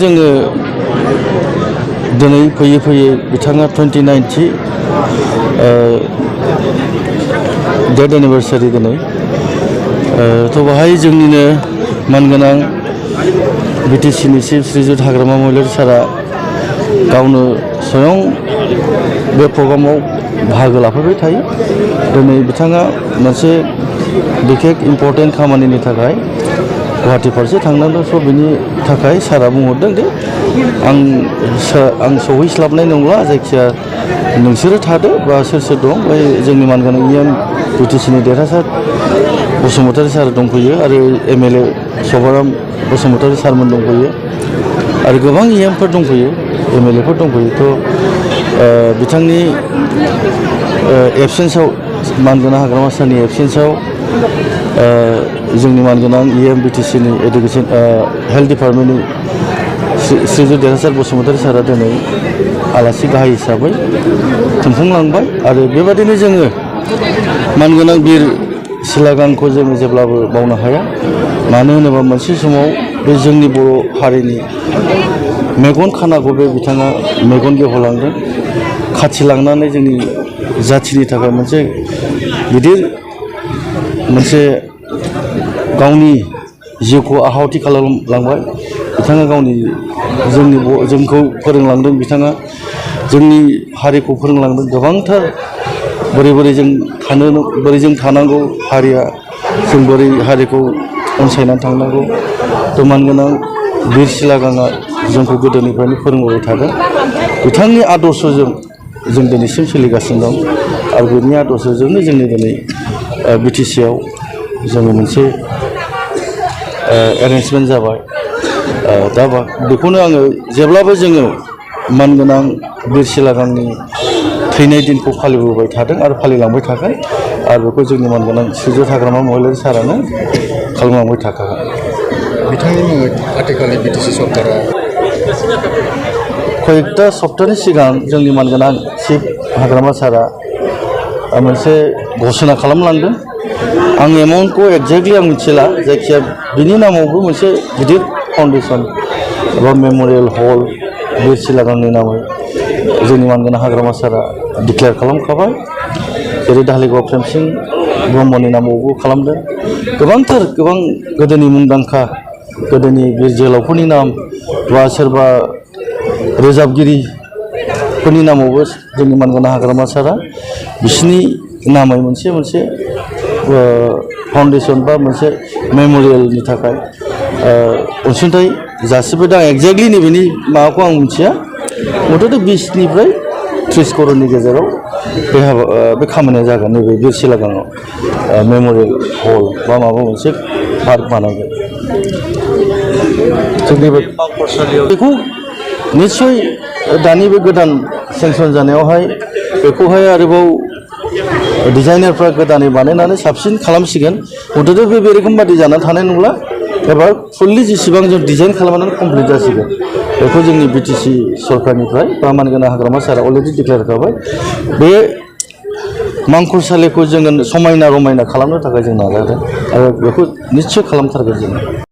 जोङो दिनै फैयै फैयै बिथाङा 29 डेथ एनिभार्सारि दिनै थ' बाहाय जोंनिनो मानगोनां बिटिसिनि चिफ श्रीजुत हाग्रामा महिलारि सारा गावनो स्वयं बे प्रग्रामाव बाहागो लाफैबाय थायो। दिनै बिथाङा मोनसे बिखेक इम्पर्टेन्ट खामानिनि थाखाय गुवाहाटि फारसे थांनांदों। स' बिनि थाखाय सारा बुंहरदों दे आं सौहैस्लाबनाय नंला, जायखिया नोंसोरो थादो बा सोर सोर दं बै जोंनि मानगोनां EM बिटिसिनि देरहासार बसुमतारी सार दंफैयो आरो MLA सभाराम बसुमतारी सारमोन दंफैयो आरो गोबां EMफोर दंफैयो, MLAफोर दंफैयो। थ' बिथांनि एबसेन्सआव, मानगोनां हाग्रामा सारनि एबसेन्सआव जोंनि मानगोनां EM बिटिसिनि एडुकेसन हेल्थ डिपार्टमेन्टनि श्रीजुत देरहासार बसुमतारी सारा दिनै आलासि गाहाय हिसाबै खुंफुंलांबाय आरो बेबादिनो जोङो मानगोनां बिर सिलागांखौ जोङो जेब्लाबो बावनो हाया। मानो होनोबा मोनसे समाव बे जोंनि बर' हारिनि मेगन खानाखौ बे बिथाङा मेगन गेवहोलांदों, खाथिलांनानै जोंनि जाथिनि थाखाय मोनसे गिदिर मोनसे गावनि जिउखौ आहुति खालामलांबाय। बिथाङा गावनि जोंखौ फोरोंलांदों, बिथाङा जोंनि हारिखौ फोरोंलांदों गोबांथार बोरै जों थानांगौ, हारिया जों बोरै हारिखौ अनसायनानै थांनांगौ। थ' मानगोनां बिर सिलागाङा जोंखौ गोदोनिफ्रायनो फोरोंबोबाय थादों। बिथांनि आदर्शजों जों दिनैसिम सोलिगासिनो दं आरो बेनि आदर्शजोंनो जोंनि दिनै बिटिसिआव जोङो मोनसे एरेन्जमेन्ट जाबाय। दा बेखौनो आङो जेब्लाबो जोङो मानगोनां बिर सिलागांनि थैनाय दिनखौ फालिबोबाय थादों आरो फालिलांबाय थागोन आरो बेखौ जोंनि मानगोनां श्रीजुत हाग्रामा महिलारि सारानो खालामलांबाय थाखागोन। बिथांनि मुङै आथिखालनि बिटिसि सरकारा कयेकथा सप्तानि सिगां जोंनि मानगोनां चिफ हाग्रामा सारा मोनसे घोषणा खालामलांदों। आं एमाउन्टखौ एक्जेक्टलि आं मिथिला, जायखिया बिनि नामावबो मोनसे गिदिर फाउन्डेसन एबा मेम'रियेल हल बिर सिलागांनि नामै जोंनि मानगोनां हाग्रामा सारा डिक्लेयार खालामखाबाय। जेरै धालिगाव प्रेमसिं ब्रह्मनि नामावबो खालामदों। गोबां गोदोनि मुंदांखा गोदोनि बिर जोहोलावफोरनि नाम बा सोरबा रोजाबगिरिफोरनि नामावबो जोंनि मानगोनां हाग्रामा सारा बिसिनि नामै मोनसे फाउन्डेसन बा मोनसे मेम'रियेलनि थाखाय अनसुंथाइ जासिबाय। आं एक्जेक्टलि नैबेनि माबाखौ आं मिथिया, मथथे 20निफ्राय 30 करोड़नि गेजेराव बे खामानिया जागोन। नैबे बिर सिलागाङाव मेम'रियेल हल बा माबा मोनसे पार्क बानायगोन। जोंनि बेखौ निस्सय दानि बे गोदान सेंसन जानायावहाय बेखौहाय आरोबाव डिजाइनारफ्रा गोदानै बानायनानै साबसिन खालामसिगोन। मथथे बे रोखोम बादि जानानै थानाय नंला, एबा फुल्लि जेसेबां जों डिजाइन खालामनानै कमप्लिट जासिगोन। बेखौ जोंनि बिटिसि सरकारनिफ्राय बा मानगोनां हाग्रामा सारा अलरेडि डिक्लेयार खालामबाय। बे मांखरसालिखौ जोङो समायना रमायना खालामनो थाखाय जों नाजादों आरो बेखौ निस्सय खालामथारगोन जों।